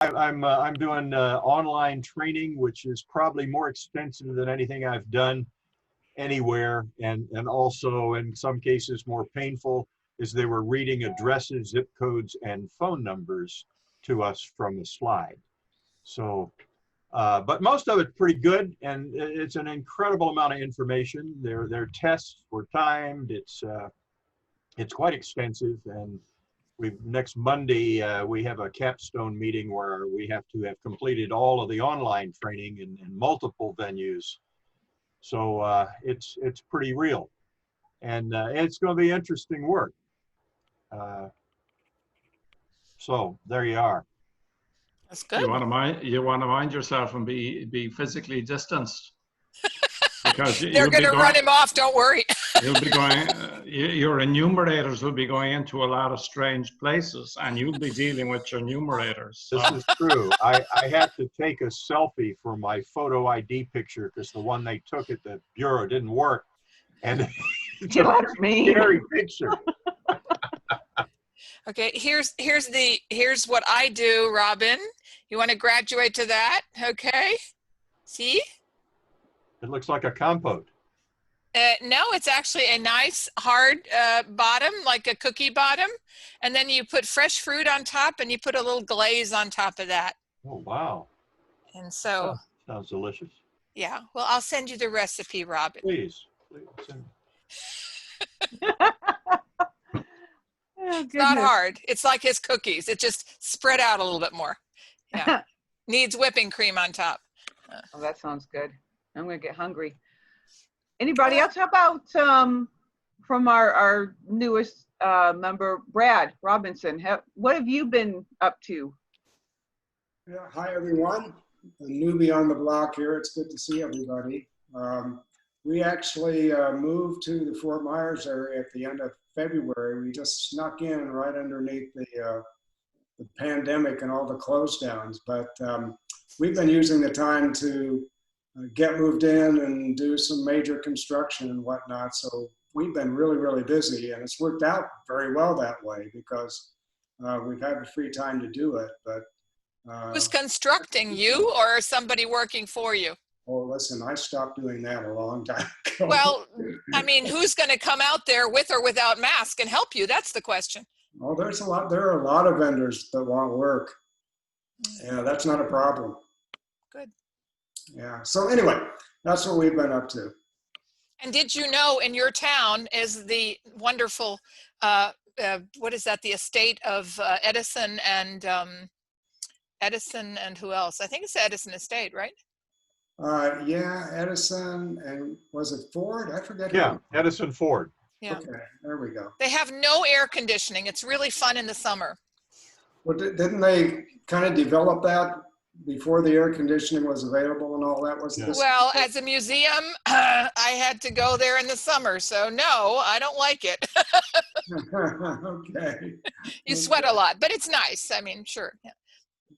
I'm doing online training, which is probably more extensive than anything I've done anywhere, and also in some cases more painful, is they were reading addresses, zip codes, and phone numbers to us from the slide. So, but most of it's pretty good, and it's an incredible amount of information. Their tests were timed. It's quite extensive, and next Monday we have a capstone meeting where we have to have completed all of the online training in multiple venues. So it's pretty real, and it's going to be interesting work. So there you are. That's good. You want to mind yourself and be physically distanced, because they're going to run him off. Don't worry. You'll be going. Your enumerators will be going into a lot of strange places, and you'll be dealing with your numerators. So. This is true. I had to take a selfie for my photo ID picture because the one they took at the bureau didn't work, and it's a scary picture. Okay, here's what I do, Robin. You want to graduate to that? Okay. See? It looks like a compote. No, it's actually a nice hard bottom, like a cookie bottom. And then you put fresh fruit on top, and you put a little glaze on top of that. Oh, wow. And so. Oh, sounds delicious. Yeah. Well, I'll send you the recipe, Robin. Please send me. Oh, it's not hard. It's like his cookies. It just spread out a little bit more. Yeah. Needs whipping cream on top. Oh, that sounds good. I'm going to get hungry. Anybody else? How about from our newest member, Brad Robinson? What have you been up to? Yeah, hi, everyone. A newbie on the block here. It's good to see everybody. We actually moved to the Fort Myers area at the end of February. We just snuck in right underneath the pandemic and all the close downs. But we've been using the time to get moved in and do some major construction and whatnot. So we've been really, really busy, and it's worked out very well that way because we've had the free time to do it. But who's constructing, you or somebody working for you? Oh, listen, I stopped doing that a long time ago. Well, I mean, who's going to come out there with or without mask and help you? That's the question. Oh, there are a lot of vendors that want work. Yeah, that's not a problem. Good. Yeah. So anyway, that's what we've been up to. And did you know in your town is the wonderful, what is that? The estate of Edison and who else? I think it's the Edison estate, right? Yeah, Edison, and was it Ford? I forget. Yeah, Edison Ford. Yeah. Okay, there we go. They have no air conditioning. It's really fun in the summer. Well, didn't they kind of develop that before the air conditioning was available and all that? Well, as a museum, I had to go there in the summer, so no, I don't like it. Okay. You sweat a lot, but it's nice. I mean, sure. Yeah.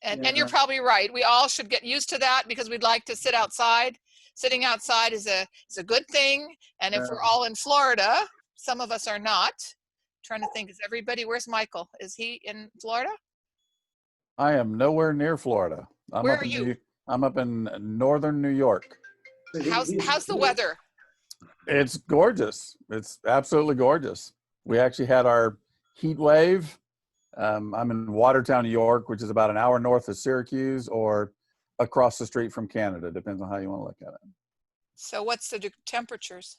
And you're probably right. We all should get used to that because we'd like to sit outside. Sitting outside is a good thing. And if we're all in Florida, some of us are not. I'm trying to think, is everybody, where's Michael? Is he in Florida? I am nowhere near Florida. Where are you? I'm up in northern New York. How's the weather? It's gorgeous. It's absolutely gorgeous. We actually had our heat wave. I'm in Watertown, New York, which is about an hour north of Syracuse or across the street from Canada. Depends on how you want to look at it. So what's the temperatures?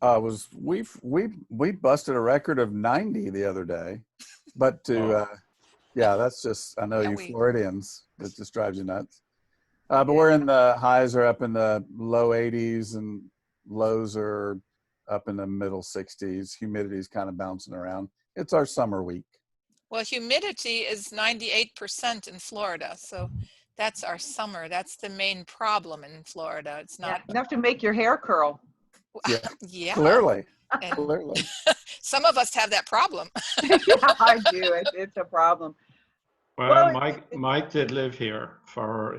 We busted a record of 90 the other day, but yeah, that's just, I know you Floridians, that just drives you nuts. But we're in the highs are up in the low 80s and lows are up in the middle 60s. Humidity is kind of bouncing around. It's our summer week. Well, humidity is 98% in Florida. So that's our summer. That's the main problem in Florida. It's not enough to make your hair curl. Yeah, yeah. Clearly. Some of us have that problem. Yeah, I do. It's a problem. Well, Mike did live here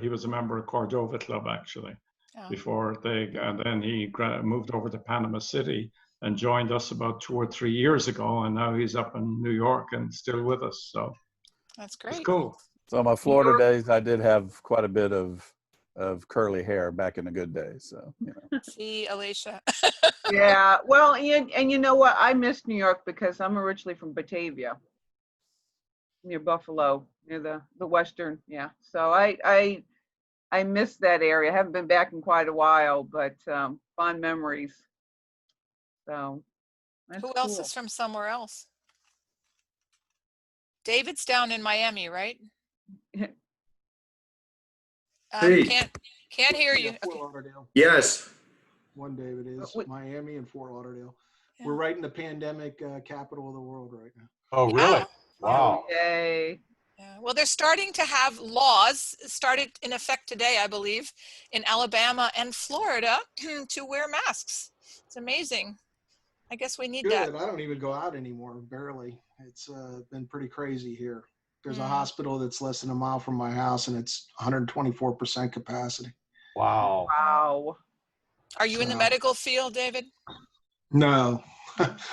he was a member of Cordova Club actually, and then he moved over to Panama City and joined us about 2 or 3 years ago, and now he's up in New York and still with us. So that's great. It's cool. So my Florida days, I did have quite a bit of curly hair back in the good days. So, you know. See, Alicia. Yeah, well, and you know what? I miss New York because I'm originally from Batavia, near Buffalo, near the western. Yeah, so I miss that area. I haven't been back in quite a while, but fond memories. So that's Who else cool. is from somewhere else? David's down in Miami, right? Hey. Can't hear you. Fort Okay. Lauderdale. Yes. One David is Miami and Fort Lauderdale. Yeah. We're right in the pandemic capital of the world right now. Oh, really? Wow. Yay. Yeah. Well, they're starting to have laws started in effect today, I believe, in Alabama and Florida to wear masks. It's amazing. I guess we need Good. that. I don't even go out anymore, barely. It's been pretty crazy here. There's a Mm. hospital that's less than a mile from my house, and it's 124% capacity. Wow. Wow. Are you in the medical field, David? No,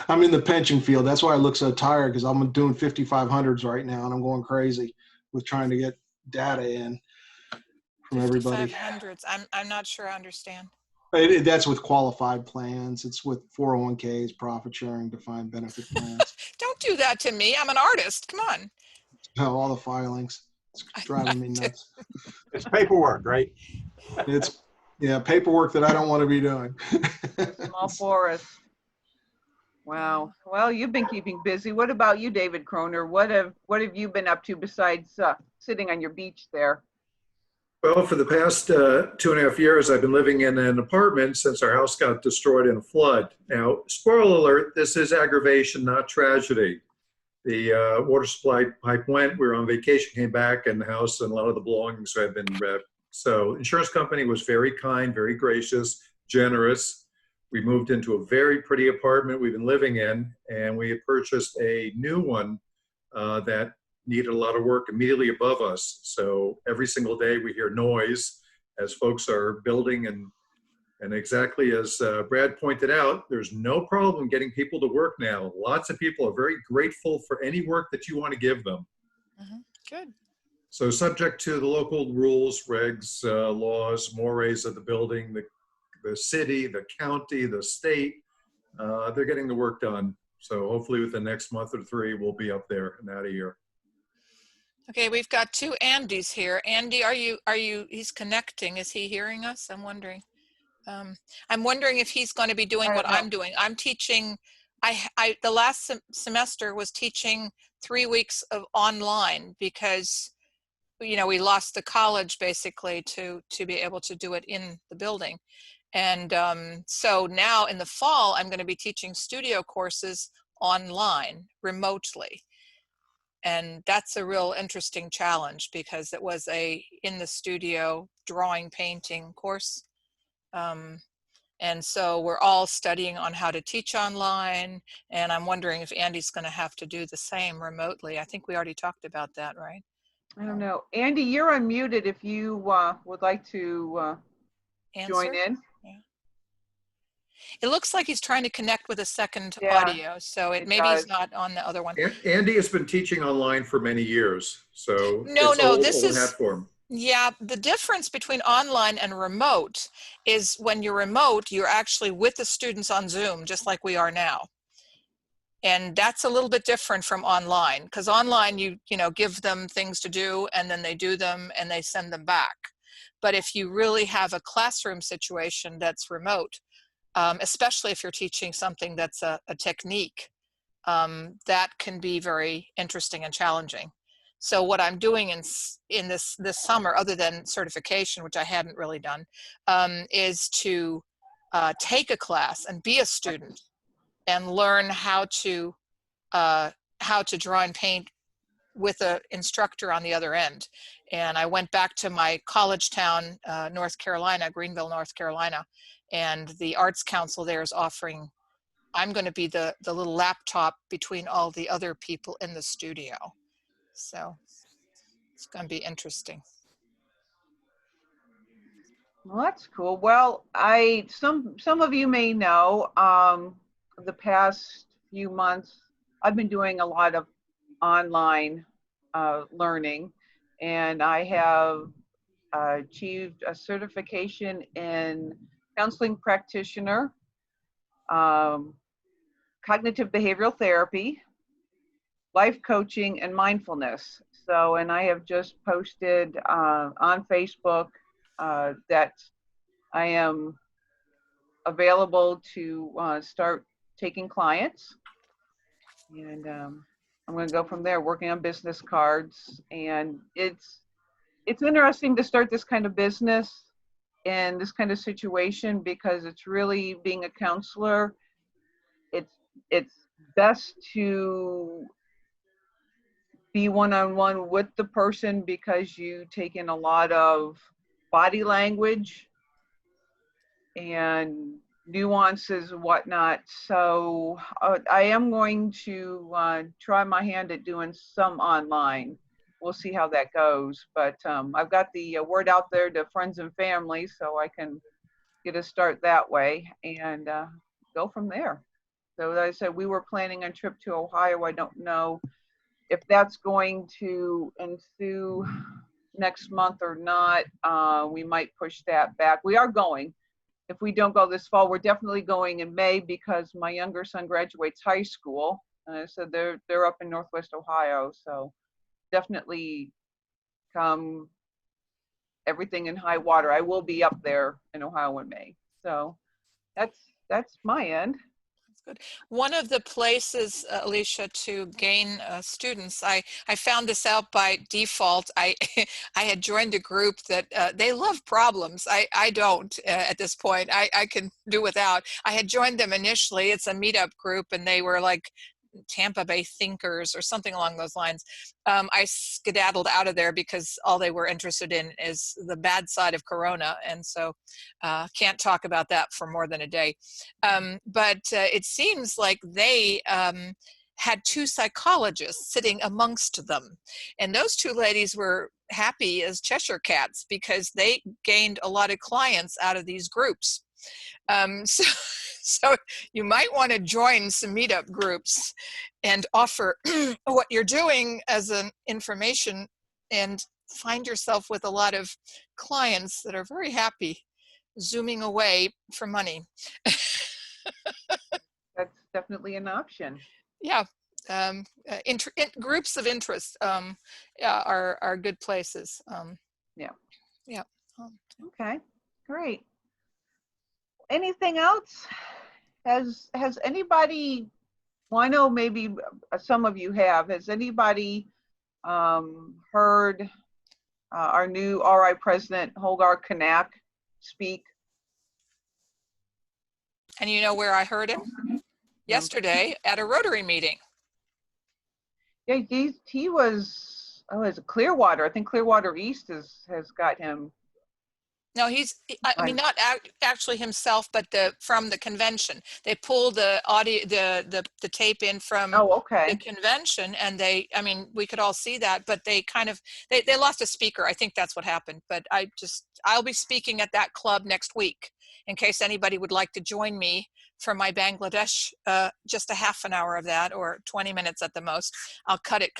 I'm in the pension field. That's why I look so tired, because I'm doing 5500s right now, and I'm going crazy with trying to get data in from everybody. 5500s. I'm not sure I understand. That's with qualified plans. It's with 401ks, profit sharing, defined benefit plans. Don't do that to me. I'm an artist. Come on. All the filings. It's driving me nuts. It's paperwork, right? It's paperwork that I don't want to be doing. Small forest. Wow. Well, you've been keeping busy. What about you, David Kroner? What have you been up to besides sitting on your beach there? Well, for the past 2.5 years, I've been living in an apartment since our house got destroyed in a flood. Now, spoiler alert, this is aggravation, not tragedy. The water supply pipe went, we were on vacation, came back, and the house and a lot of the belongings had been wrecked. So insurance company was very kind, very gracious, generous. We moved into a very pretty apartment we've been living in, and we had purchased a new one that needed a lot of work immediately above us. So every single day we hear noise as folks are building, and exactly as Brad pointed out, there's no problem getting people to work now. Lots of people are very grateful for any work that you want to give them. Mm-hmm. Good. So subject to the local rules, regs, laws, mores of the building, the city, the county, the state, they're getting the work done. So hopefully within the next month or 3, we'll be up there and out of here. Okay, we've got 2 Andys here. Andy, he's connecting. Is he hearing us? I'm wondering. I'm wondering if he's going to be doing what I'm doing. I'm teaching, the last semester was teaching 3 weeks of online because, you know, we lost the college basically to be able to do it in the building. And so now in the fall, I'm going to be teaching studio courses online, remotely. And that's a real interesting challenge because it was a in the studio drawing, painting course. And so we're all studying on how to teach online. And I'm wondering if Andy's going to have to do the same remotely. I think we already talked about that, right? I don't know. Andy, you're unmuted if you would like to join in. Yeah. It looks like he's trying to connect with a second audio, so maybe he's not on the other one. Andy has been teaching online for many years, so no, this is hat for him. Yeah, the difference between online and remote is when you're remote, you're actually with the students on Zoom, just like we are now. And that's a little bit different from online, because online you give them things to do and then they do them and they send them back. But if you really have a classroom situation that's remote, especially if you're teaching something that's a technique, that can be very interesting and challenging. So what I'm doing in this summer, other than certification, which I hadn't really done, is to take a class and be a student and learn how to draw and paint with an instructor on the other end. And I went back to my college town, North Carolina, Greenville, North Carolina, and the Arts Council there is offering, I'm going to be the little laptop between all the other people in the studio. So it's going to be interesting. Well, that's cool. Well, some of you may know, the past few months, I've been doing a lot of online learning, and I have achieved a certification in counseling practitioner, cognitive behavioral therapy, life coaching, and mindfulness. So, and I have just posted on Facebook that I am available to start taking clients. And I'm going to go from there, working on business cards. And it's interesting to start this kind of business in this kind of situation, because it's really, being a counselor, it's best to be one-on-one with the person, because you take in a lot of body language and nuances and whatnot. So I am going to try my hand at doing some online. We'll see how that goes. But I've got the word out there to friends and family, so I can get a start that way and go from there. So as I said, we were planning a trip to Ohio. I don't know if that's going to ensue next month or not. We might push that back. We are going. If we don't go this fall, we're definitely going in May, because my younger son graduates high school. So they're up in Northwest Ohio. So definitely come everything in high water, I will be up there in Ohio in May. So that's my end. Good. One of the places, Alicia, to gain students, I found this out by default. I had joined a group that they love problems. I don't at this point. I can do without. I had joined them initially. It's a meetup group, and they were like Tampa Bay thinkers or something along those lines. I skedaddled out of there because all they were interested in is the bad side of Corona. And so can't talk about that for more than a day. But it seems like they had two psychologists sitting amongst them. And those two ladies were happy as Cheshire cats, because they gained a lot of clients out of these groups. So you might want to join some meetup groups and offer what you're doing as an information, and find yourself with a lot of clients that are very happy zooming away for money. That's definitely an option. Yeah. Groups of interest are good places. Yeah. Yeah. Okay, great. Anything else? Has anybody, well, I know maybe some of you have, has anybody heard our new RI president, Holgar Kanak, speak? And you know where I heard him? Yesterday at a Rotary meeting. Yeah, he was, it's Clearwater. I think Clearwater East has got him. No, I mean, not actually himself, but from the convention. They pulled the audio, the tape in from the convention, and I mean, we could all see that, but they kind of, they lost a speaker. I think that's what happened. But I'll be speaking at that club next week, in case anybody would like to join me for my Bangladesh, just a half an hour of that, or 20 minutes at the most. I'll cut it.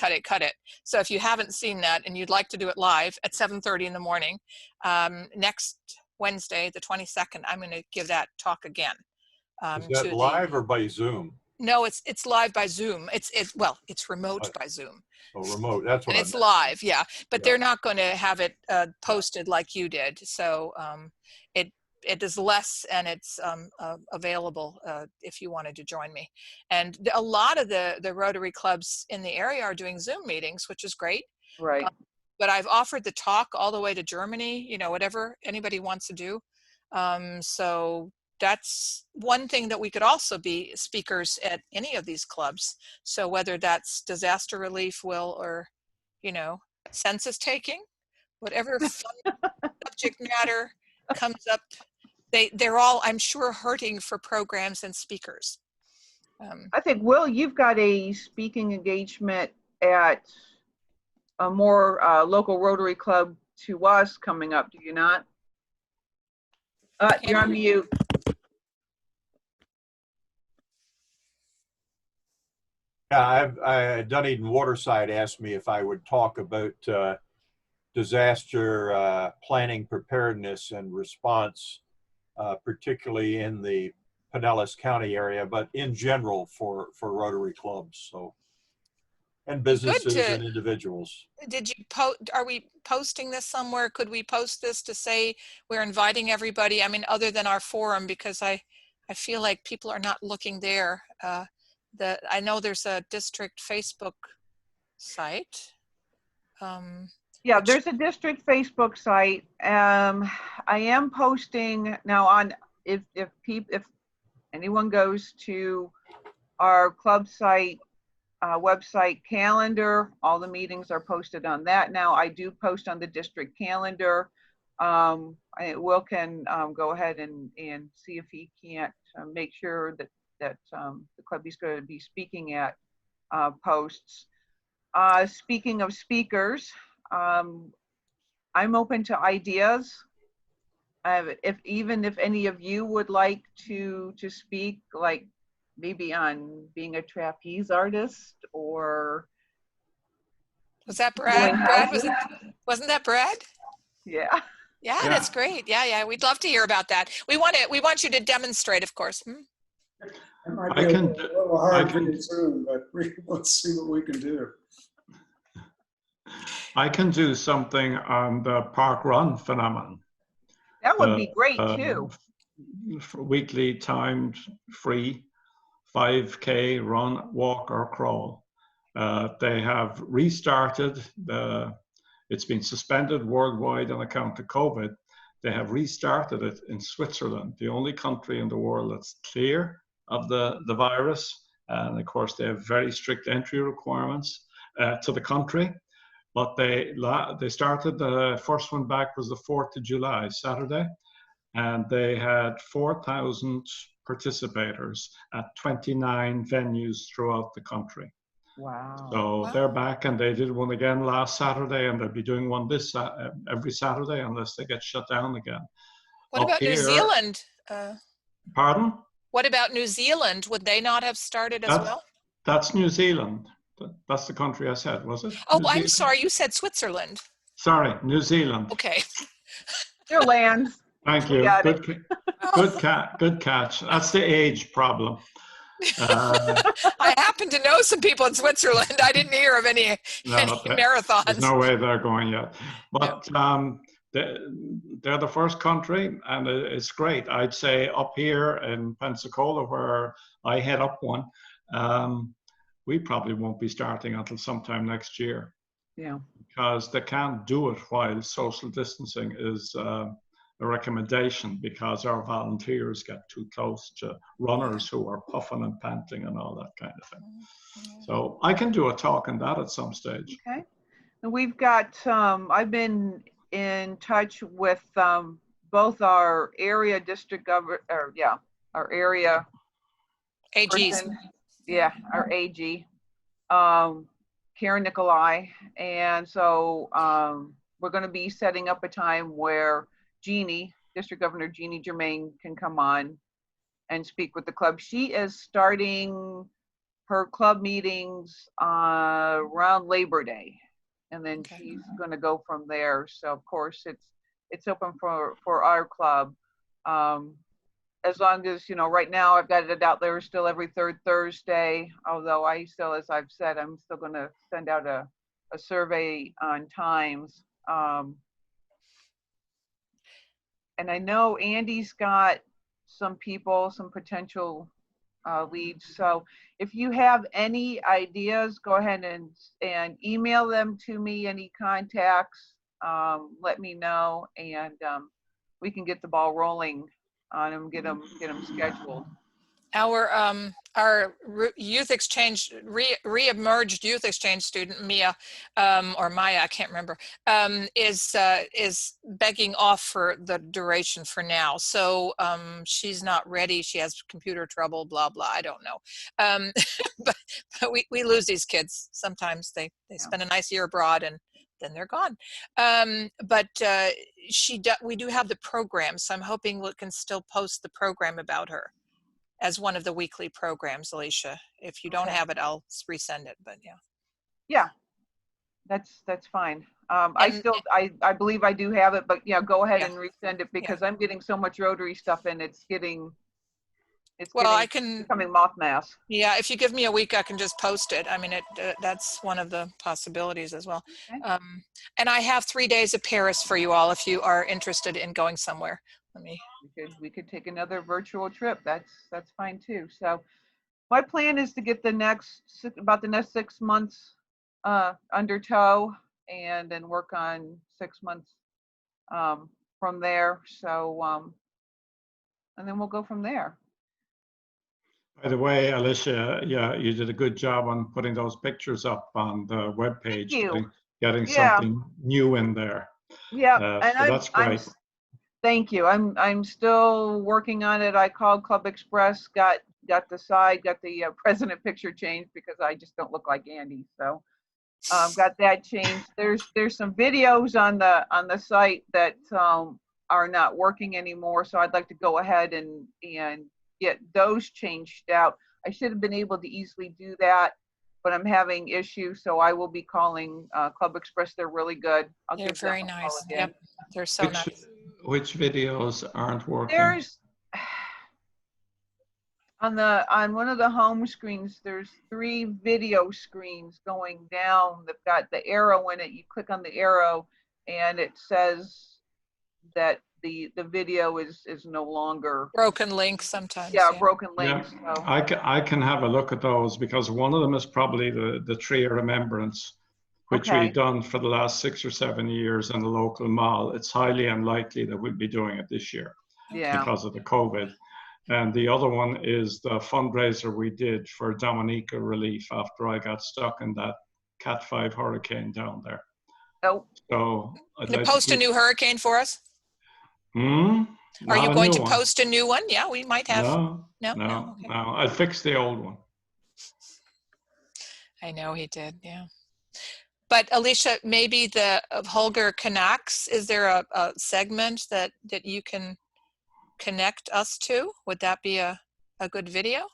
So if you haven't seen that and you'd like to do it live at 7:30 in the morning, next Wednesday, the 22nd, I'm going to give that talk again. Is that live or by Zoom? No, it's live by Zoom. It's remote by Zoom. Oh, remote. That's what. And it's live, yeah. But they're not going to have it posted like you did. So it is less, and it's available if you wanted to join me. And a lot of the Rotary clubs in the area are doing Zoom meetings, which is great. Right. But I've offered the talk all the way to Germany, you know, whatever anybody wants to do. So that's one thing that we could also be speakers at any of these clubs. So whether that's disaster relief, Will, or, you know, census taking, whatever fun subject matter comes up, they're all, I'm sure, hurting for programs and speakers. I think, Will, you've got a speaking engagement at a more local Rotary club to us coming up, do you not? You're on mute. Yeah, Dunedin Waterside asked me if I would talk about disaster planning, preparedness, and response, particularly in the Pinellas County area, but in general for Rotary clubs, so, and businesses and individuals. Did you are we posting this somewhere? Could we post this to say we're inviting everybody? I mean, other than our forum, because I feel like people are not looking there. I know there's a district Facebook site. Yeah, there's a district Facebook site. I am posting now on, if anyone goes to our club site, website calendar, all the meetings are posted on that now. I do post on the district calendar. Will can go ahead and see if he can't make sure that the club he's going to be speaking at posts. Speaking of speakers, I'm open to ideas. Even if any of you would like to speak, like maybe on being a trapeze artist, or was that Brad? Wasn't that Brad? Yeah. Yeah, that's great. Yeah, we'd love to hear about that. We want you to demonstrate, of course. It might be a little hard pretty soon, but let's see what we can do. I can do something on the park run phenomenon. That would be great too. Weekly timed free 5K run, walk, or crawl. They have restarted it's been suspended worldwide on account of COVID. They have restarted it in Switzerland, the only country in the world that's clear of the virus. And of course, they have very strict entry requirements to the country. But they started, the first one back was the 4th of July, Saturday. And they had 4,000 participators at 29 venues throughout the country. Wow. So they're back, and they did one again last Saturday, and they'll be doing one every Saturday unless they get shut down again. What about New Zealand? Pardon? What about New Zealand? Would they not have started as well? That's New Zealand. That's the country I said, was it? Oh, I'm sorry. You said Switzerland. Sorry, New Zealand. Okay. Your land. Thank you. Good catch. That's the age problem. I happen to know some people in Switzerland. I didn't hear of any marathons. There's no way they're going yet. But they're the first country, and it's great. I'd say up here in Pensacola, where I head up one, we probably won't be starting until sometime next year. Yeah. Because they can't do it while social distancing is a recommendation, because our volunteers get too close to runners who are puffing and panting and all that kind of thing. So I can do a talk on that at some stage. Okay. And we've got, I've been in touch with both our area district governor, our area AGs. Our AG, Karen Nicolai. And so we're going to be setting up a time where District Governor Jeannie Germain can come on and speak with the club. She is starting her club meetings around Labor Day, and then she's going to go from there. So of course it's open for our club. As long as, right now I've got it out there still every third Thursday, although as I've said, I'm still going to send out a survey on times. And I know Andy's got some potential leads. So if you have any ideas, go ahead and email them to me, any contacts, let me know, and we can get the ball rolling on them, get them scheduled. Our youth exchange, re-emerged youth exchange student, Mia, or Maya, I can't remember, is begging off for the duration for now. So she's not ready. She has computer trouble, blah, blah, I don't know. But we lose these kids. Sometimes they spend a nice year abroad and then they're gone. But we do have the program, so I'm hoping we can still post the program about her as one of the weekly programs, Alicia. If you don't have it, I'll resend it, but yeah. Yeah, that's fine. I believe I do have it, but yeah, go ahead Yeah. and resend it because I'm getting so much Rotary stuff and it's becoming moth mass. Yeah, if you give me a week, I can just post it. I mean, that's one of the possibilities as well. Okay. And I have 3 days of Paris for you all if you are interested in going somewhere. We could take another virtual trip. That's fine too. So my plan is to get about the next 6 months under tow and then work on 6 months from there. So and then we'll go from there. By the way, Alicia, yeah, you did a good job on putting those pictures up on the webpage, getting something new in there. Yeah, and so that's great. Thank you. I'm still working on it. I called Club Express, got the president picture changed because I just don't look like Andy. So got that changed. There's some videos on the site that are not working anymore. So I'd like to go ahead and get those changed out. I should have been able to easily do that, but I'm having issues. So I will be calling Club Express. They're really good. They're very nice. Yep, they're so nice. Which videos aren't working? There's on one of the home screens, there's 3 video screens going down. They've got the arrow in it. You click on the arrow and it says that the video is no longer broken links sometimes. Yeah, broken links. Yeah. So. I can have a look at those because one of them is probably the Tree of Remembrance, which we've done for the last 6 or 7 years in the local mall. It's highly unlikely that we'll be doing it this year because of the COVID. And the other one is the fundraiser we did for Dominica Relief after I got stuck in that Cat 5 hurricane down there. Oh. So I'd like post a new hurricane for us? Are you going to post a new one? Yeah, we might have. No. I fixed the old one. I know he did, yeah. But Alicia, maybe of Holger Connects, is there a segment that you can connect us to? Would that be a good video?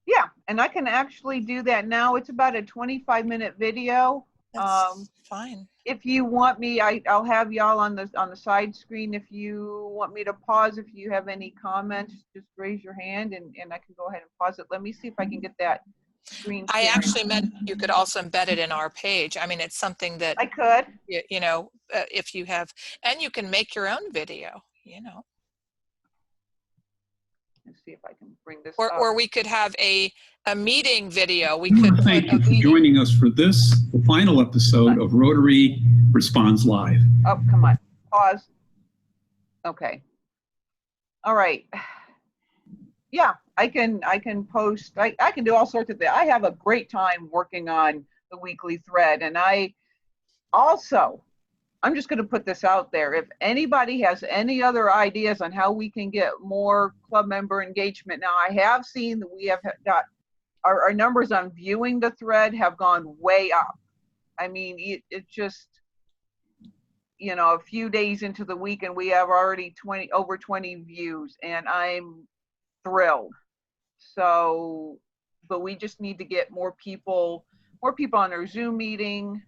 Yeah, and I can actually do that now. It's about a 25-minute video. That's fine. If you want me, I'll have y'all on the side screen. If you want me to pause, if you have any comments, just raise your hand and I can go ahead and pause it. Let me see if I can get that screen. I actually meant you could also embed it in our page. I mean, it's something that I could. You know, if you have, and you can make your own video, you know. Let's see if I can bring this up. Or we could have a meeting video. We could thank you for joining us for this, the final episode of Rotary Responds Live. Oh, come on. Pause. Okay. All right. Yeah, I can post. I can do all sorts of things. I have a great time working on the weekly thread. And I'm just going to put this out there. If anybody has any other ideas on how we can get more club member engagement. Now, I have seen that we have got our numbers on viewing the thread have gone way up. I mean, it just, you know, a few days into the week and we have already over 20 views and I'm thrilled. So, but we just need to get more people on our Zoom meeting.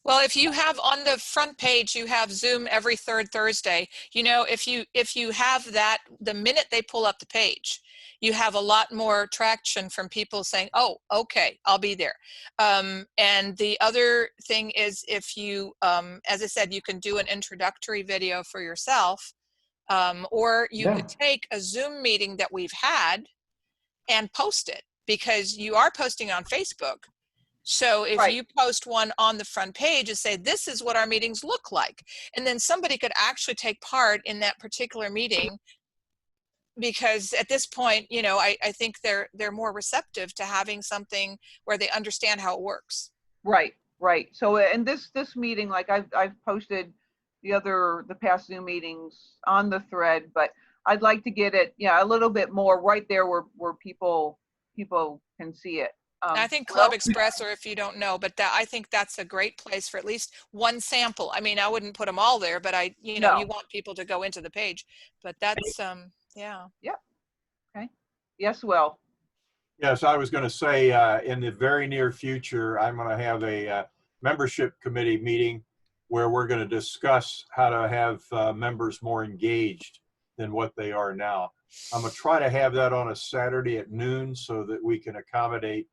Well, if you have on the front page, you have Zoom every 3rd Thursday. You know, if you have that, the minute they pull up the page, you have a lot more traction from people saying, oh, okay, I'll be there. And the other thing is if you, as I said, you can do an introductory video for yourself, or you could take a Zoom meeting that we've had and post it, because you are posting on Facebook. So if you post one on the front page and say, this is what our meetings look like, and then somebody could actually take part in that particular meeting, because at this point, you know, I think they're more receptive to having something where they understand how it works. Right. So in this meeting, like I've posted the past Zoom meetings on the thread, but I'd like to get it, a little bit more right there where people can see it. I think Club Express, or if you don't know, but I think that's a great place for at least one sample. I mean, I wouldn't put them all there, but you want people to go into the page. But that's, yeah. Yep. Okay. Yes, Will. Yes, I was going to say in the very near future, I'm going to have a membership committee meeting where we're going to discuss how to have members more engaged than what they are now. I'm going to try to have that on a Saturday at noon so that we can accommodate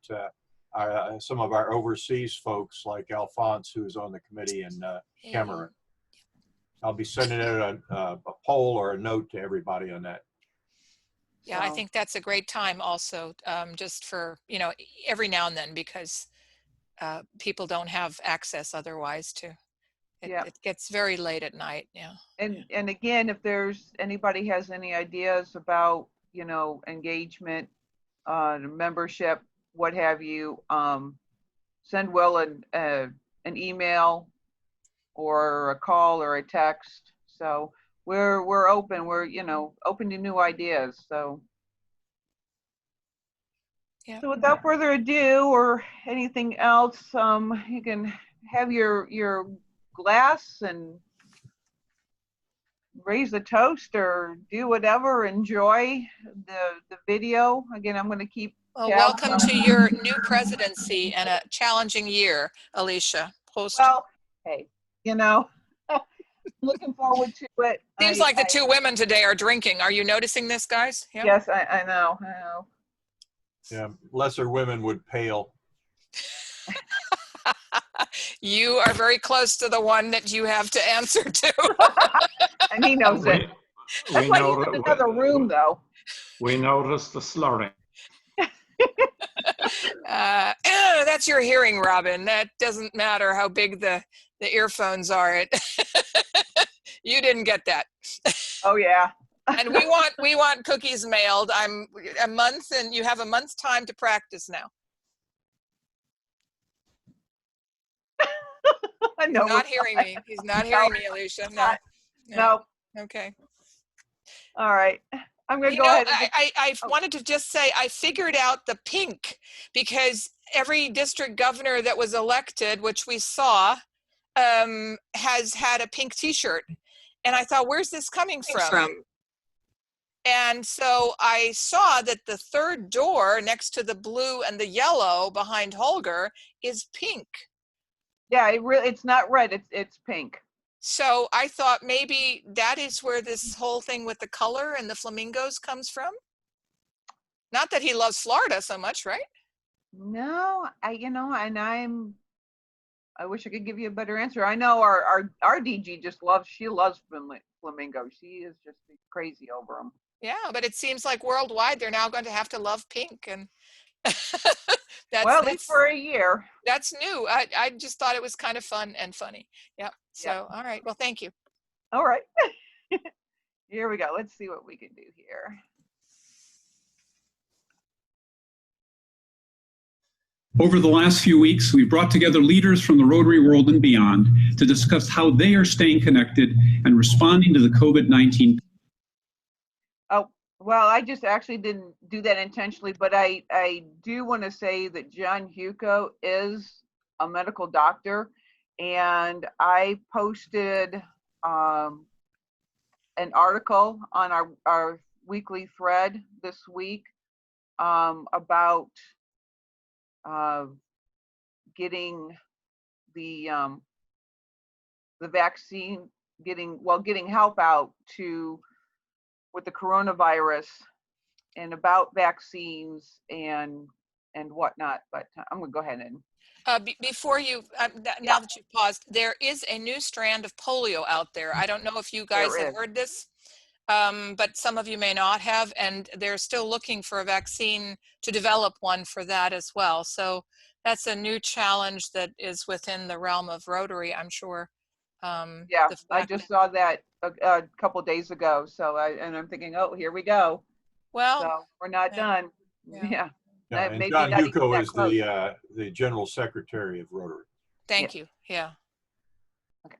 some of our overseas folks like Alphonse, who's on the committee, and Cameron. I'll be sending out a poll or a note to everybody on that. Yeah, I think that's a great time also, just for, every now and then, because people don't have access otherwise to it. It gets very late at night. Yeah. And again, if there's anybody has any ideas about, engagement, membership, what have you, send Will an email or a call or a text. So we're open. We're, open to new ideas. So. Yeah. So without further ado or anything else, you can have your glass and raise a toast or do whatever. Enjoy the video. Again, I'm going to keep. Well, welcome to your new presidency and a challenging year, Alicia. Well, hey, looking forward to it. Seems like the two women today are drinking. Are you noticing this, guys? Yeah. Yes, I know. Yeah, lesser women would pale. You are very close to the one that you have to answer to. And he knows it. That's why he's in another room, though. We noticed the slurring. That's your hearing, Robin. That doesn't matter how big the earphones are. You didn't get that. Oh, yeah. And we want cookies mailed. I'm a month, and you have a month's time to practice now. I know. He's not hearing me. He's not hearing me, Alicia. No. Okay. All right. I'm going to go ahead. I wanted to just say I figured out the pink, because every district governor that was elected, which we saw, has had a pink T-shirt. And I thought, where's this coming from? And so I saw that the third door next to the blue and the yellow behind Holger is pink. Yeah, it's not red, it's pink. So I thought maybe that is where this whole thing with the color and the flamingos comes from. Not that he loves Florida so much, right? No, I wish I could give you a better answer. I know our DG just loves flamingos. She is just crazy over them. Yeah, but it seems like worldwide they're now going to have to love pink, and at least for a year. That's new. I just thought it was kind of fun and funny. Yeah. So, all right. Well, thank you. All right. Here we go. Let's see what we can do here. Over the last few weeks, we've brought together leaders from the Rotary world and beyond to discuss how they are staying connected and responding to the COVID-19. Oh, well, I just actually didn't do that intentionally, but I do want to say that John Huco is a medical doctor, and I posted an article on our weekly thread this week about getting the vaccine, getting help out with the coronavirus, and about vaccines and whatnot. But I'm gonna go ahead and before you now that you've paused, there is a new strand of polio out there. I don't know if you guys have heard this, but some of you may not have, and they're still looking for a vaccine to develop one for that as well. So that's a new challenge that is within the realm of Rotary, I'm sure. Yeah, I just saw that a couple days ago. So I'm thinking, oh, here we go. Well, so we're not done. Yeah. And John Huco is the General Secretary of Rotary. Thank you. Yeah. Okay.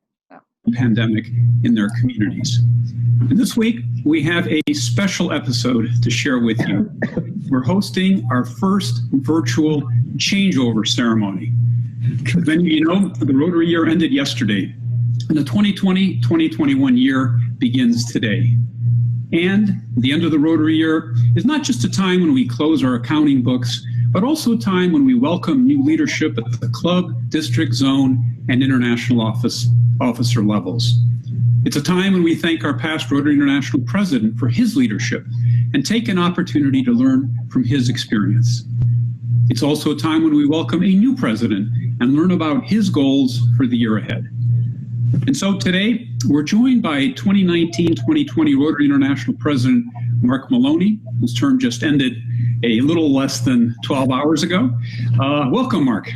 Pandemic in their communities. And this week, we have a special episode to share with you. We're hosting our first virtual changeover ceremony. As many of you know, the Rotary year ended yesterday, and the 2020-2021 year begins today. And the end of the Rotary year is not just a time when we close our accounting books, but also a time when we welcome new leadership at the club, district, zone, and international officer levels. It's a time when we thank our past Rotary International president for his leadership and take an opportunity to learn from his experience. It's also a time when we welcome a new president and learn about his goals for the year ahead. And so today, we're joined by 2019-2020 Rotary International President Mark Maloney, whose term just ended a little less than 12 hours ago. Welcome, Mark.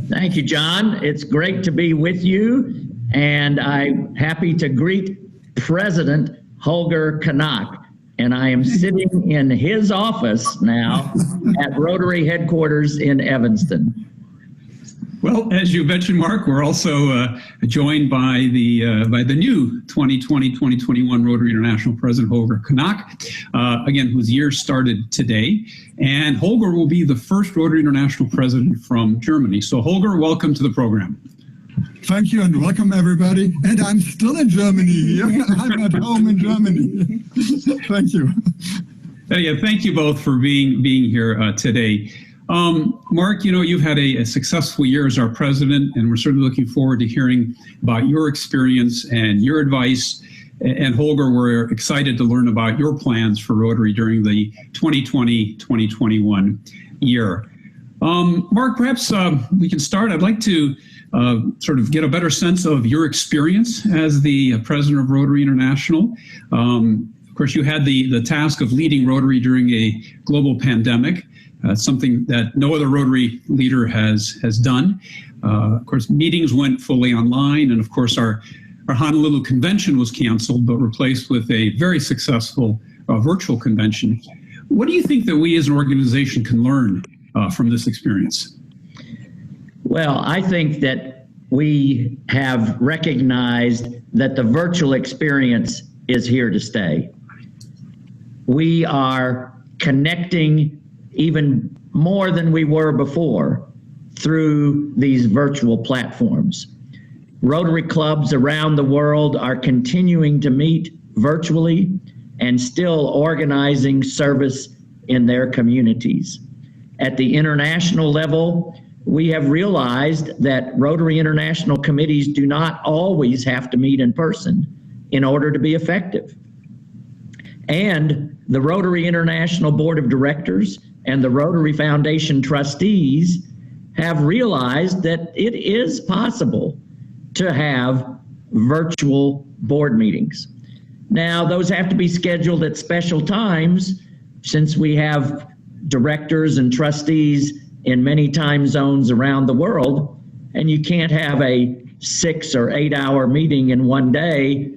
Thank you, John. It's great to be with you, and I'm happy to greet President Holger Kanak. And I am sitting in his office now at Rotary headquarters in Evanston. Well, as you mentioned, Mark, we're also joined by the new 2020-2021 Rotary International President Holger Kanak, again, whose year started today. And Holger will be the first Rotary International President from Germany. So Holger, welcome to the program. Thank you and welcome everybody. And I'm still in Germany here. I'm at home in Germany. Thank you. Yeah, thank you both for being here today. Mark, you know, you've had a successful year as our president, and we're certainly looking forward to hearing about your experience and your advice. And Holger, we're excited to learn about your plans for Rotary during the 2020-2021 year. Mark, perhaps we can start. I'd like to sort of get a better sense of your experience as the president of Rotary International. Of course, you had the task of leading Rotary during a global pandemic. Something that no other Rotary leader has done. Of course, meetings went fully online, and of course our Honolulu convention was canceled, but replaced with a very successful virtual convention. What do you think that we as an organization can learn from this experience? Well, I think that we have recognized that the virtual experience is here to stay. We are connecting even more than we were before through these virtual platforms. Rotary clubs around the world are continuing to meet virtually and still organizing service in their communities. At the international level, we have realized that Rotary International committees do not always have to meet in person in order to be effective. And the Rotary International Board of Directors and the Rotary Foundation trustees have realized that it is possible to have virtual board meetings. Now, those have to be scheduled at special times since we have directors and trustees in many time zones around the world, and you can't have a 6 or 8 hour meeting in one day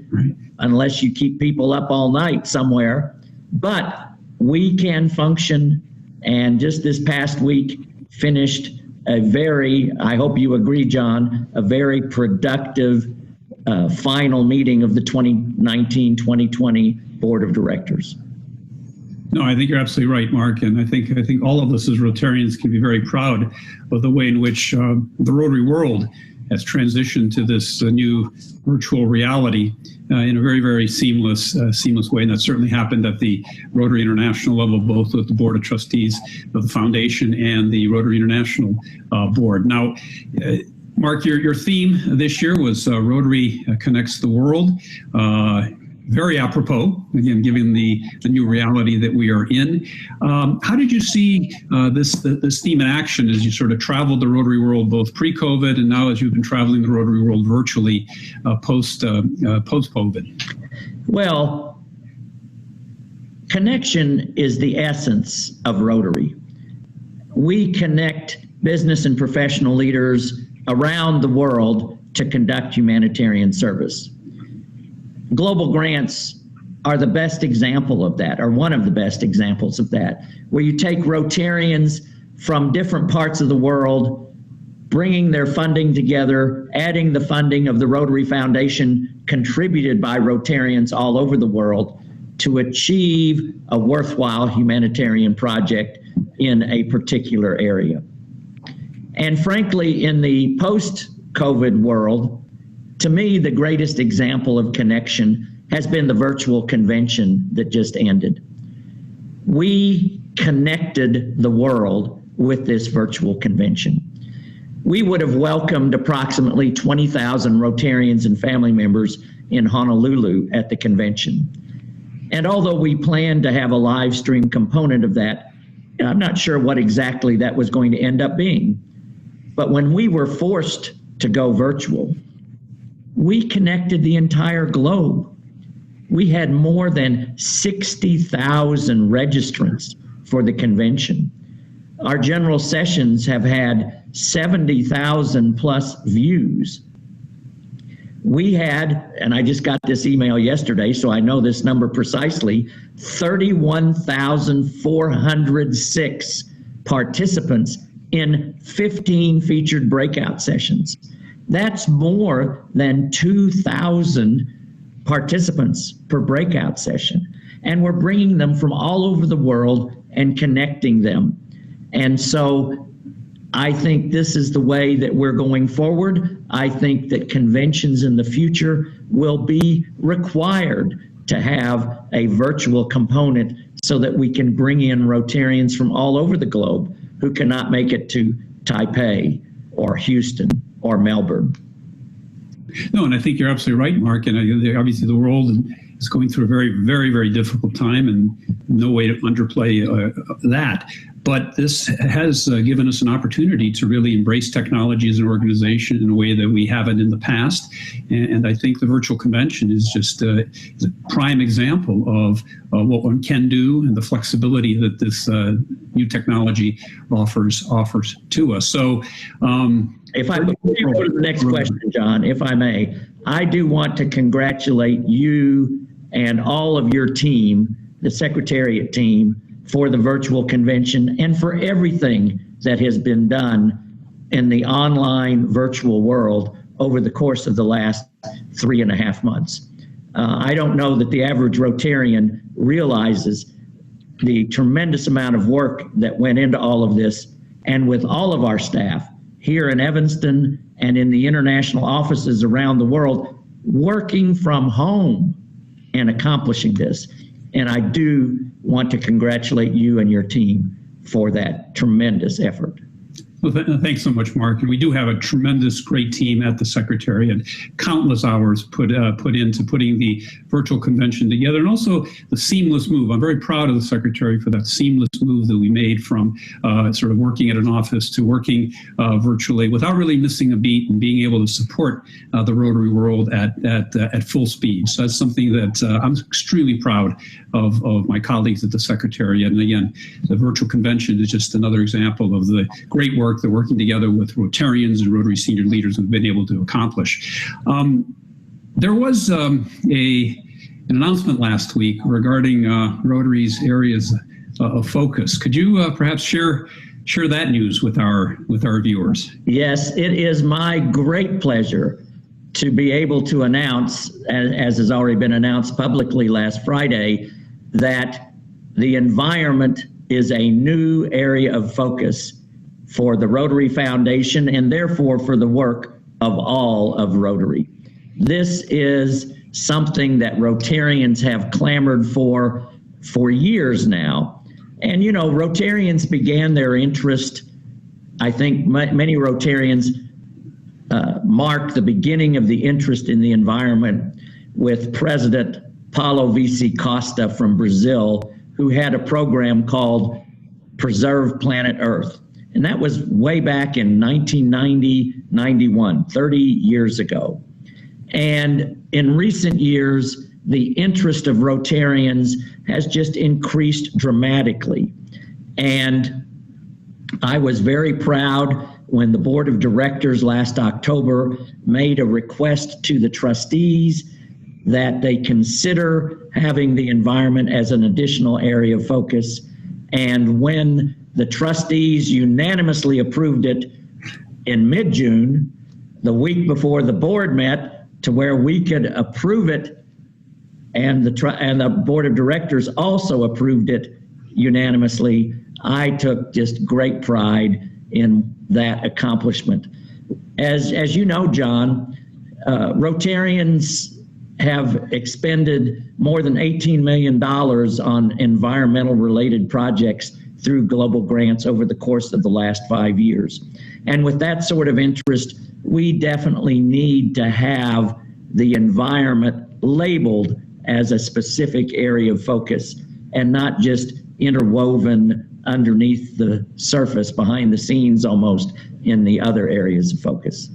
unless you keep people up all night somewhere. But we can function, and just this past week finished a very, I hope you agree, John, a very productive final meeting of the 2019-2020 Board of Directors. No, I think you're absolutely right, Mark, and I think all of us as Rotarians can be very proud of the way in which the Rotary world has transitioned to this new virtual reality in a very, very seamless way. And that certainly happened at the Rotary International level, both with the Board of Trustees of the Foundation and the Rotary International Board. Now, Mark, your theme this year was Rotary Connects the World. Very apropos, again, given the new reality that we are in. How did you see this theme in action as you sort of traveled the Rotary world, both pre-COVID and now as you've been traveling the Rotary world virtually post-COVID? Well, connection is the essence of Rotary. We connect business and professional leaders around the world to conduct humanitarian service. Global grants are the best example of that, or one of the best examples of that, where you take Rotarians from different parts of the world, bringing their funding together, adding the funding of the Rotary Foundation contributed by Rotarians all over the world to achieve a worthwhile humanitarian project in a particular area. And frankly, in the post-COVID world, to me, the greatest example of connection has been the virtual convention that just ended. We connected the world with this virtual convention. We would have welcomed approximately 20,000 Rotarians and family members in Honolulu at the convention. And although we planned to have a live stream component of that, I'm not sure what exactly that was going to end up being. But when we were forced to go virtual, we connected the entire globe. We had more than 60,000 registrants for the convention. Our general sessions have had 70,000 plus views. We had, and I just got this email yesterday, so I know this number precisely, 31,406 participants in 15 featured breakout sessions. That's more than 2,000 participants per breakout session. And we're bringing them from all over the world and connecting them. And so I think this is the way that we're going forward. I think that conventions in the future will be required to have a virtual component so that we can bring in Rotarians from all over the globe who cannot make it to Taipei or Houston or Melbourne. No, and I think you're absolutely right, Mark. And obviously the world is going through a very, very, very difficult time, and no way to underplay that. But this has given us an opportunity to really embrace technology as an organization in a way that we haven't in the past. And I think the virtual convention is just is a prime example of what one can do and the flexibility that this new technology offers to us. So before you go to the next question, John, if I may, I do want to congratulate you and all of your team, the Secretariat team, for the virtual convention and for everything that has been done in the online virtual world over the course of the last 3.5 months. I don't know that the average Rotarian realizes the tremendous amount of work that went into all of this, and with all of our staff here in Evanston and in the international offices around the world, working from home and accomplishing this. And I do want to congratulate you and your team for that tremendous effort. Well, thanks so much, Mark. And we do have a tremendous, great team at the Secretariat. Countless hours put into putting the virtual convention together, and also the seamless move. I'm very proud of the Secretary for that seamless move that we made from sort of working at an office to working virtually without really missing a beat, and being able to support the Rotary world at full speed. So that's something that I'm extremely proud of my colleagues at the Secretariat. And again, the virtual convention is just another example of the great work that working together with Rotarians and Rotary senior leaders have been able to accomplish. There was an announcement last week regarding Rotary's areas of focus. Could you perhaps share that news with our viewers? Yes, it is my great pleasure to be able to announce, as has already been announced publicly last Friday, that the environment is a new area of focus for the Rotary Foundation, and therefore for the work of all of Rotary. This is something that Rotarians have clamored for years now. And you know, Rotarians began their interest, I think many Rotarians marked the beginning of the interest in the environment with President Paulo Vice Costa from Brazil, who had a program called Preserve Planet Earth. And that was way back in 1990-91, 30 years ago. And in recent years, the interest of Rotarians has just increased dramatically. And I was very proud when the Board of Directors last October made a request to the trustees that they consider having the environment as an additional area of focus. And when the trustees unanimously approved it in mid-June, the week before the board met, to where we could approve it, and the Board of Directors also approved it unanimously. I took just great pride in that accomplishment. As you know, John, Rotarians have expended more than $18 million on environmental related projects through global grants over the course of the last 5 years. And with that sort of interest, we definitely need to have the environment labeled as a specific area of focus and not just interwoven underneath the surface, behind the scenes almost, in the other areas of focus.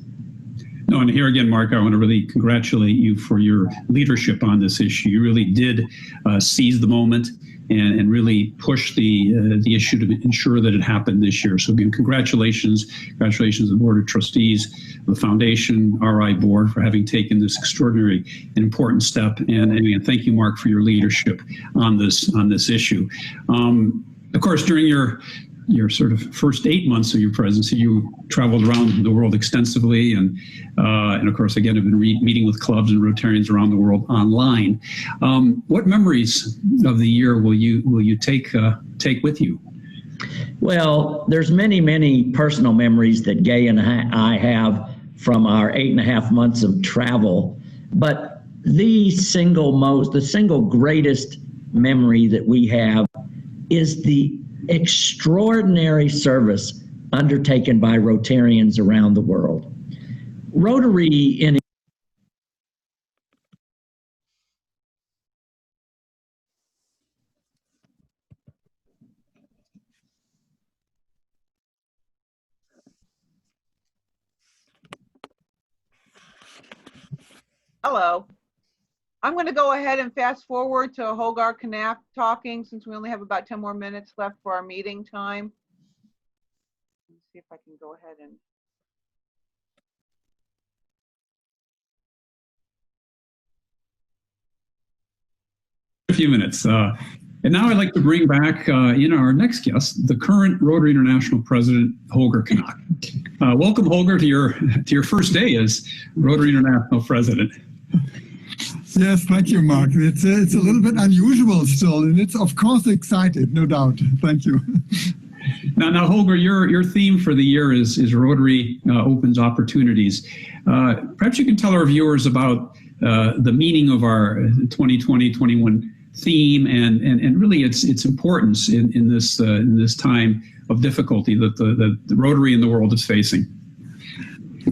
No, and here again, Mark, I want to really congratulate you for your leadership on this issue. You really did seize the moment and really push the issue to ensure that it happened this year. So again, congratulations to the Board of Trustees, the Foundation, RI Board for having taken this extraordinary and important step. And again, thank you, Mark, for your leadership on this issue. Of course, during your sort of first 8 months of your presidency, you traveled around the world extensively, and of course, again, have been meeting with clubs and Rotarians around the world online. What memories of the year will you take with you? Well, there's many personal memories that Gay and I have from our 8.5 months of travel, but the single greatest memory that we have is the extraordinary service undertaken by Rotarians around the world. Rotary in Hello. I'm going to go ahead and fast forward to Holger Knapp talking, since we only have about 10 more minutes left for our meeting time. Let's see if I can go ahead and. A few minutes. And now I'd like to bring back in our next guest, the current Rotary International President, Holger Knapp. Welcome, Holger, to your first day as Rotary International President. Yes, thank you, Mark. It's a little bit unusual still, and it's of course excited, no doubt. Thank you. Now, Holger, your theme for the year is Rotary opens opportunities. Perhaps you can tell our viewers about the meaning of our 2020-21 theme and really its importance in this time of difficulty that the Rotary and the world is facing.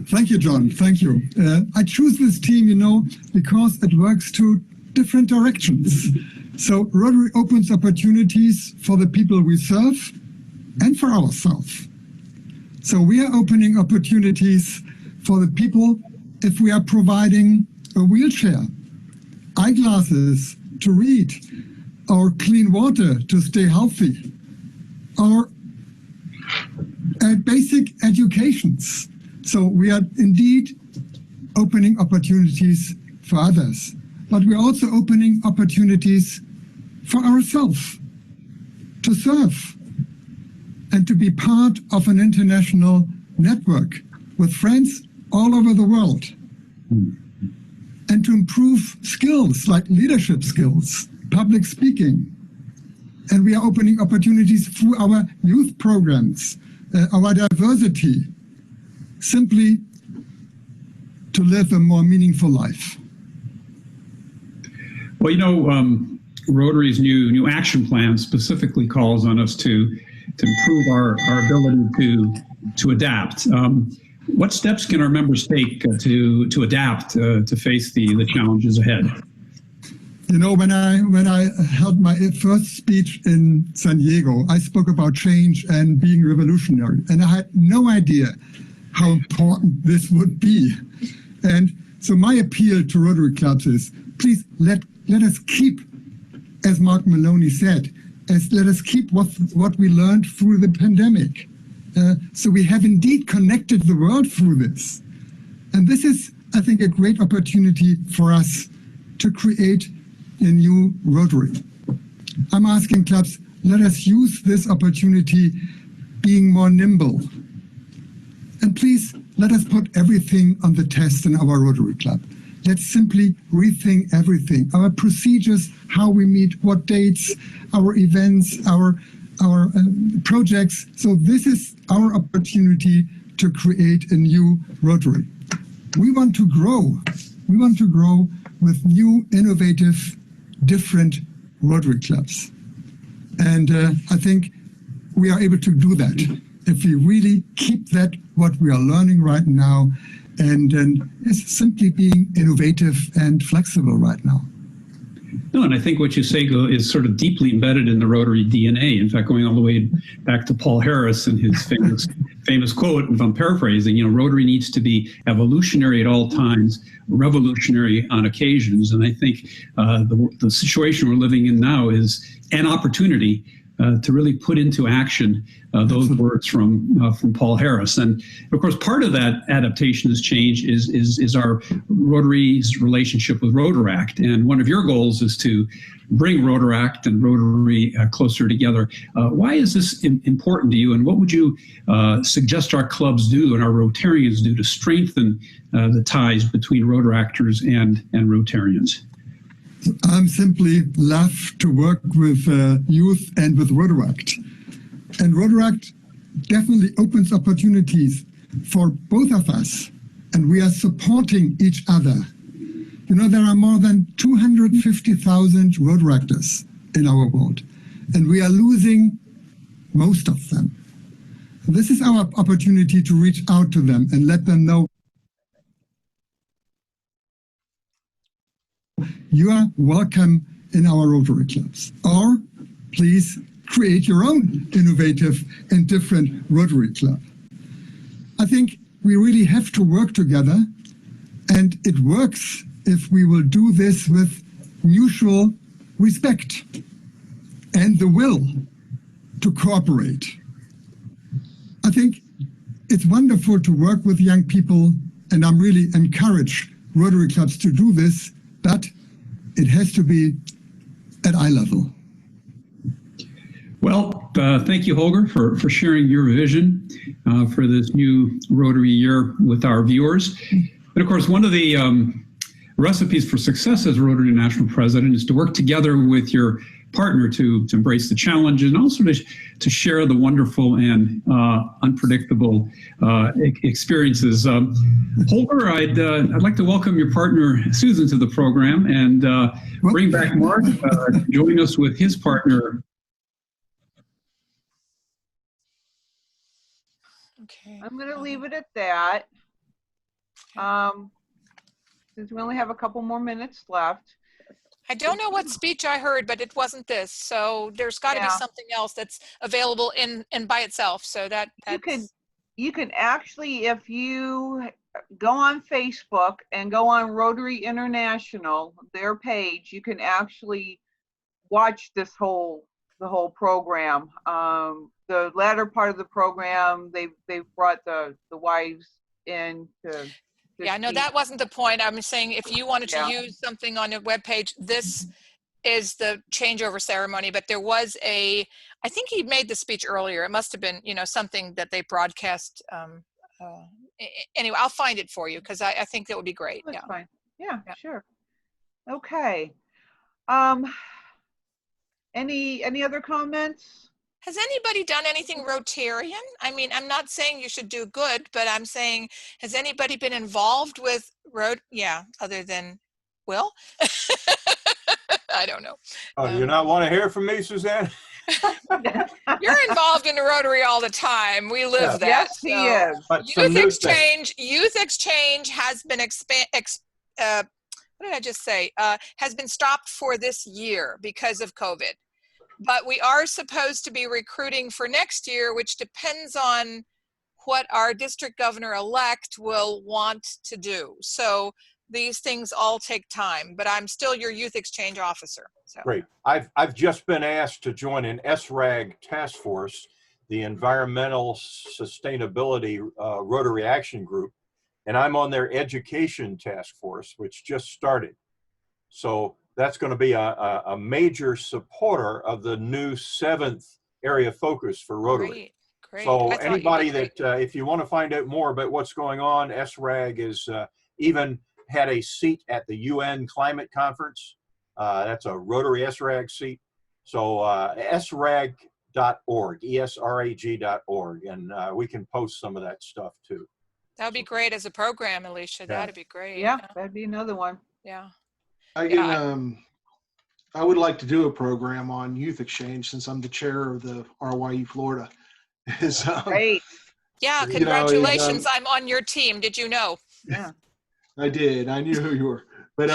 Thank you, John. Thank you. I choose this team, because it works to different directions. So Rotary opens opportunities for the people we serve and for ourselves. So we are opening opportunities for the people if we are providing a wheelchair, eyeglasses to read, or clean water to stay healthy, or basic educations. So we are indeed opening opportunities for others, but we're also opening opportunities for ourselves to serve and to be part of an international network with friends all over the world, and to improve skills like leadership skills, public speaking. And we are opening opportunities through our youth programs, our diversity, simply to live a more meaningful life. Well, Rotary's new action plan specifically calls on us to improve our ability to adapt. What steps can our members take to adapt to face the challenges ahead? When I held my first speech in San Diego, I spoke about change and being revolutionary, and I had no idea how important this would be. And so my appeal to Rotary clubs is, please let us keep, as Mark Maloney said, let us keep what we learned through the pandemic. So we have indeed connected the world through this. And this is, I think, a great opportunity for us to create a new Rotary. I'm asking clubs, let us use this opportunity being more nimble. And please, let us put everything on the test in our Rotary Club. Let's simply rethink everything. Our procedures, how we meet, what dates, our events, our projects. So this is our opportunity to create a new Rotary. We want to grow. We want to grow with new, innovative, different Rotary clubs. And I think we are able to do that if we really keep that what we are learning right now, and it's simply being innovative and flexible right now. No, and I think what you say is sort of deeply embedded in the Rotary DNA. In fact, going all the way back to Paul Harris and his famous quote, if I'm paraphrasing, Rotary needs to be evolutionary at all times, revolutionary on occasions. And I think the situation we're living in now is an opportunity to really put into action those words from Paul Harris. And of course, part of that adaptation has changed is our Rotary's relationship with Rotaract. And one of your goals is to bring Rotaract and Rotary closer together. Why is this important to you? And what would you suggest our clubs do and our Rotarians do to strengthen the ties between Rotaractors and Rotarians? I'm simply love to work with youth and with Rotaract. And Rotaract definitely opens opportunities for both of us. And we are supporting each other. There are more than 250,000 Rotaractors in our world. And we are losing most of them. This is our opportunity to reach out to them and let them know you are welcome in our Rotary clubs. Or please create your own innovative and different Rotary club. I think we really have to work together, and it works if we will do this with mutual respect and the will to cooperate. I think it's wonderful to work with young people, and I'm really encourage Rotary clubs to do this, but it has to be at eye level. Well, thank you, Holger, for sharing your vision for this new Rotary year with our viewers. And of course, one of the recipes for success as Rotary National President is to work together with your partner to embrace the challenges and also to share the wonderful and unpredictable experiences. Holger, I'd like to welcome your partner Susan to the program and bring back Mark, joining us with his partner. Okay. I'm going to leave it at that. Since we only have a couple more minutes left. I don't know what speech I heard, but it wasn't this. So there's got to be something else that's available in by itself. So that's... You can actually, if you go on Facebook and go on Rotary International, their page, you can actually watch the whole program. The latter part of the program, they've brought the wives in to. Yeah, no, that wasn't the point. I'm saying if you wanted to use something on your webpage, this is the changeover ceremony. But there was I think he made the speech earlier. It must have been, something that they broadcast. Anyway, I'll find it for you because I think that would be great. That's fine. Yeah, sure. Okay. Any other comments? Has anybody done anything Rotarian? I mean, I'm not saying you should do good, but I'm saying, has anybody been involved with other than Will? I don't know. Oh, you not want to hear from me, Suzanne? You're involved in the Rotary all the time. We live that. Yes, he is. But Youth exchange has been what did I just say? Has been stopped for this year because of COVID. But we are supposed to be recruiting for next year, which depends on what our district governor-elect will want to do. So these things all take time, but I'm still your youth exchange officer. So. Great. I've just been asked to join an SRAG task force, the Environmental Sustainability Rotary Action Group, and I'm on their education task force, which just started. So that's going to be a major supporter of the new 7th area focus for Rotary. Great. So anybody that, if you want to find out more about what's going on, SRAG is even had a seat at the UN Climate Conference. That's a Rotary SRAG seat. So srag.org, esrag.org, and we can post some of that stuff too. That would be great as a program, Alicia. That'd be great. Yeah, that'd be another one. Yeah. I can I would like to do a program on youth exchange since I'm the chair of the RYU Florida. Is, Great. Yeah, you know, congratulations. I'm on your team. Did you know? Yeah. I did. I knew who you were. But,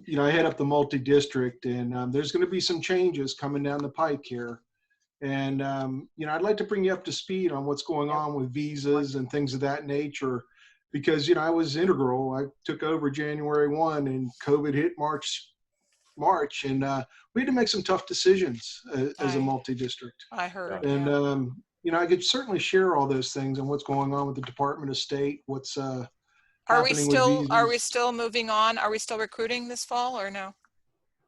you know, I head up the multi-district, and there's going to be some changes coming down the pike here. And, you know, I'd like to bring you up to speed on what's going on with visas and things of that nature. Because, you know, I was integral. I took over January 1 and COVID hit March, and we had to make some tough decisions as a multi-district. I heard. And, yeah. you know, I could certainly share all those things and what's going on with the Department of State, what's Are we happening with visas. still moving on? Are we still recruiting this fall or no?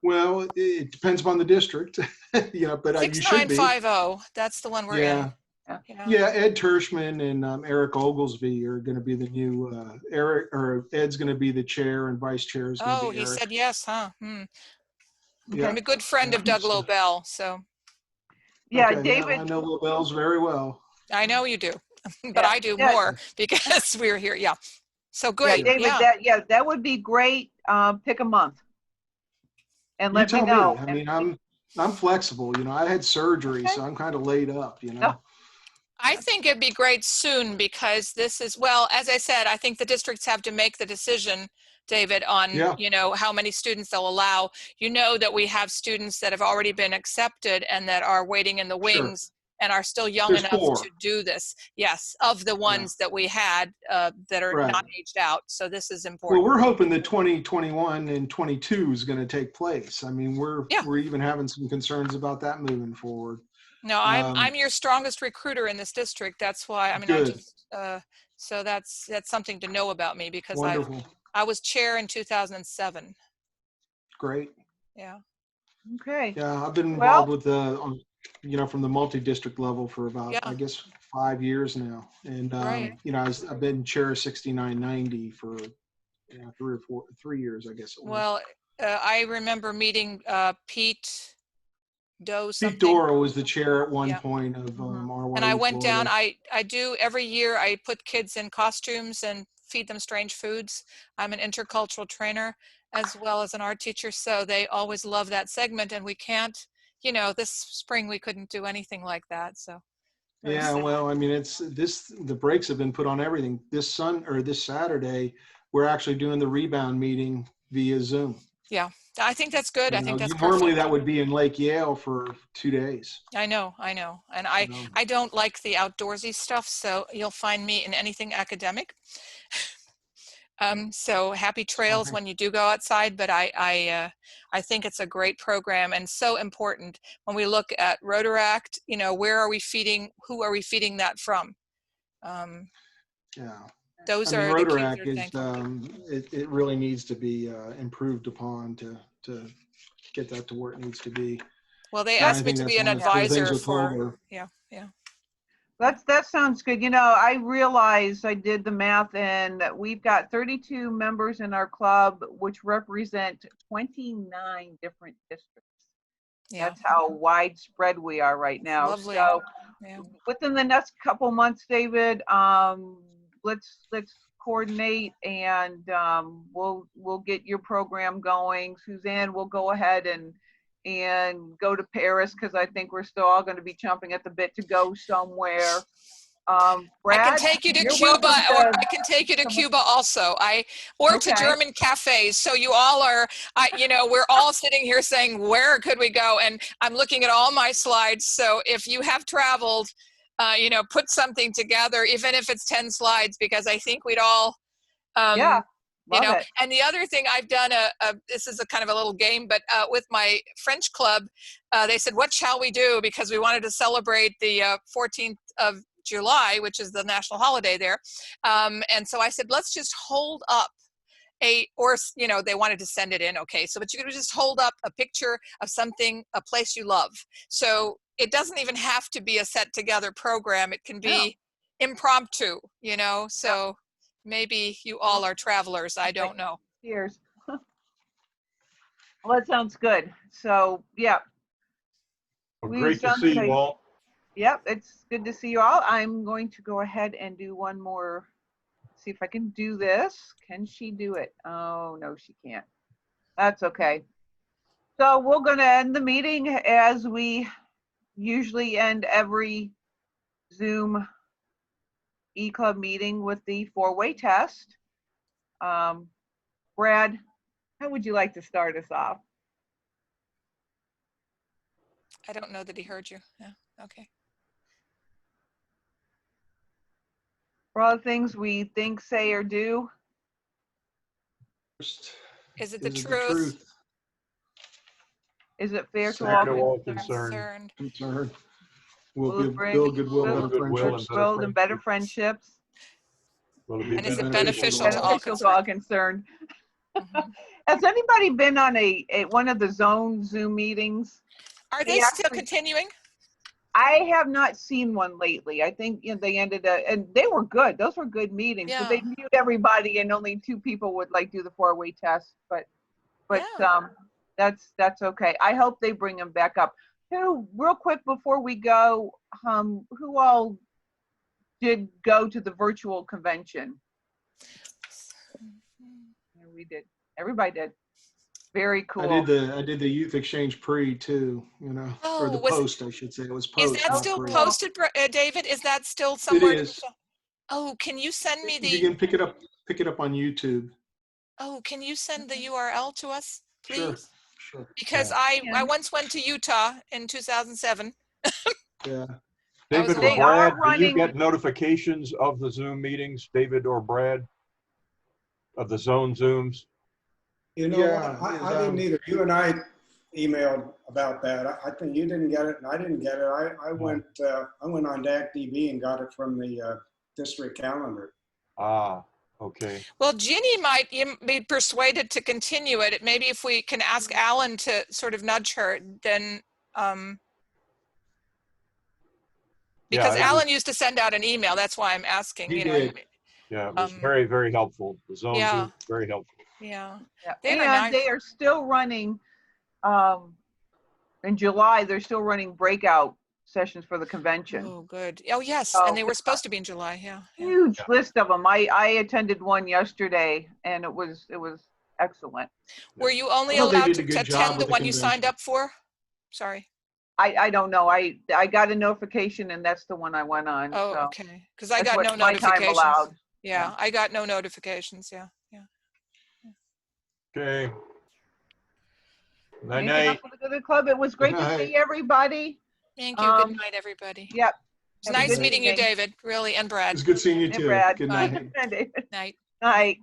Well, it depends upon the district, you know, but you should be. 6950, that's the one we're in. Yeah, Ed Tershman and Eric Oglesby are going to be the new Ed's going to be the chair and vice chair is going to be he Eric. said yes, huh? Yeah. I'm a good friend of Doug Lobel, so. Yeah, Okay, David. I know Lobel's very well. I know you do, but I do more because we're here. Yeah. So great. Yeah, David, that would be great. Pick a month and let me know. I mean, I'm flexible. You know, I had surgery, so I'm kind of laid up. You know. I think it'd be great soon because this is, well, as I said, I think the districts have to make the decision, David, on, you know, how many students they'll allow. You know that we have students that have already been accepted and that are waiting in the wings and are still young enough to do this. Yes, of the ones that we had that are not aged out. So this is important. Well, we're hoping that 2021 and 22 is going to take place. I mean, we're even having some concerns about that moving forward. No, I'm your strongest recruiter in this district. That's why, I mean, I just, so that's something to know about me because I was chair in 2007. Great. Yeah. Okay. Yeah, I've been involved with the, you know, from the multi-district level for about, I guess, 5 years now. And, you know, I've been chair of 6990 for 3 years, I guess it was. Well, I remember meeting Pete Doe something. Pete Dora was the chair at one point of RYU and I went Florida. down, I do every year, I put kids in costumes and feed them strange foods. I'm an intercultural trainer as well as an art teacher. So they always love that segment and we can't, you know, this spring we couldn't do anything like that. So. Yeah, well, I mean, the brakes have been put on everything. This Saturday, we're actually doing the rebound meeting via Zoom. Yeah, I think that's good. I think that's perfect. Normally that would be in Lake Yale for 2 days. I know. And I don't like the outdoorsy stuff, so you'll find me in anything academic. So happy trails when you do go outside, but I think it's a great program and so important when we look at Rotaract, you know, where are we feeding, who are we feeding that from? Those are Rotaract the kids are it really needs to be improved upon to get that to where it needs to be. Well, they asked me to be an advisor for, That sounds good. You know, I realized I did the math and we've got 32 members in our club, which represent 29 different districts. Yeah. That's how widespread we are right now. Lovely. So within the next couple months, David, let's coordinate and we'll get your program going. Suzanne will go ahead and go to Paris because I think we're still all going to be chomping at the bit to go somewhere. Brad, I can take you to Cuba, or I can take you to Cuba also. Or to German cafes. So you all are, you know, we're all sitting here saying, where could we go? And I'm looking at all my slides. So if you have traveled, you know, put something together, even if it's 10 slides, because I think we'd all, you know, and the other thing I've done, this is a kind of a little game, but with my French club, they said, what shall we do? Because we wanted to celebrate the 14th of July, which is the national holiday there. And so I said, let's just hold up or, you know, they wanted to send it in. Okay. So, but you could just hold up a picture of something, a place you love. So it doesn't even have to be a set together program. It can be impromptu, you know, so maybe you all are travelers. I don't know. Cheers. Well, that sounds good. So, yeah. Well, great to see you all. Yep, it's good to see you all. I'm going to go ahead and do one more. See if I can do this. Can she do it? Oh, no, she can't. That's okay. So we're going to end the meeting as we usually end every Zoom E-Club meeting with the four-way test. Brad, how would you like to start us off? I don't know that he heard you. Yeah, okay. For all the things we think, say, or do. First, Is it the is it truth? Is it fair to Fair to all all concerned. Concerned. Will Will it give bring build goodwill, Build better goodwill friendships. growth and better friendships? Will it be And is it beneficial beneficial to all Beneficial to all concerned? concerned. Mhm. Has anybody been on a one of the zone Zoom meetings? Are they still continuing? I have not seen one lately. I think they ended and they were good. Those were good meetings. Yeah. But they mute everybody and only 2 people would like do the four-way test. But Yeah. That's okay. I hope they bring them back up. Real quick before we go, who all did go to the virtual convention? Yeah, we did. Everybody did. Very cool. I did the youth exchange pre too, or the post, I should say. It was post. Is that not still pre. posted, David? Is that still somewhere? It is. Oh, can you send me You can pick it up on YouTube. Oh, can you send the URL to us, please? Sure. Because I once went to Utah in 2007. Yeah. David or They Brad, are do you running- get notifications of the Zoom meetings, David or Brad, of the zone Zooms? You know, I didn't either. You and I emailed about that. I think you didn't get it and I didn't get it. I went on DAC-DB and got it from the district calendar. Ah, okay. Well, Ginny might be persuaded to continue it. Maybe if we can ask Alan to sort of nudge her, then because Alan used to send out an email. That's why I'm asking. He did. Yeah, it was very, very helpful. The zone Zoom, very helpful. Yeah. And they are still running, in July, they're still running breakout sessions for the convention. Oh, good. Oh, yes. And they were supposed to be in July. Yeah. Huge list of them. I attended one yesterday and it was excellent. Were you only allowed to attend the one you signed up for? Sorry. I don't know. I got a notification and that's the one I went on. Oh, so okay. Because I got no my time notifications. allowed. Yeah, I got no notifications. Yeah. Okay. Night Anything night. else for the Good Club? It was great to see everybody. Thank you. Good night, everybody. Yep. It's nice meeting you, David, really, and Brad. It's good seeing you too. Brad. Good night. Night. Night.